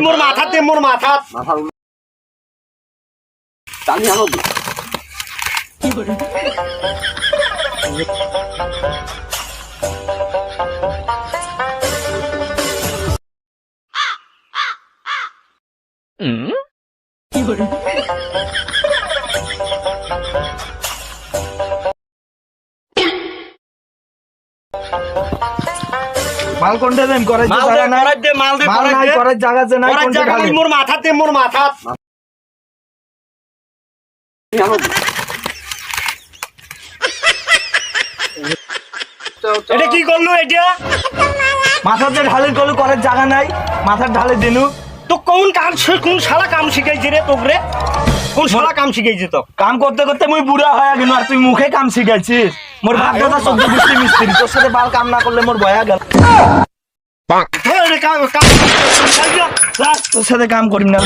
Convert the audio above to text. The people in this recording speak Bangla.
মোর মাথাতে মোর মাথা টানি আনো মাল কোনটা দেন করে জায়গা নাই মাল দে নাই করার জায়গা যে নাই কোনটা খালি মোর মাথাতে মোর মাথা এটা কি করলো এটা মাথাতে ঢালে কলু করার জায়গা নাই মাথার ঢালে দিনু তো কোন শালা কাম শিখাইছে রে তোকে কোন শালা কাম শিখাইছে তো কাম করতে করতে মুই বুড়া হয়ে গেল আর তুই মুখে কাম শিখাইছিস মোর বাপ দাদা 14 বৃষ্টি মিস্ত্রি তোর সাথে বাল কাম না করলে মোর বয়া গেল তোর সাথে কাম করিম না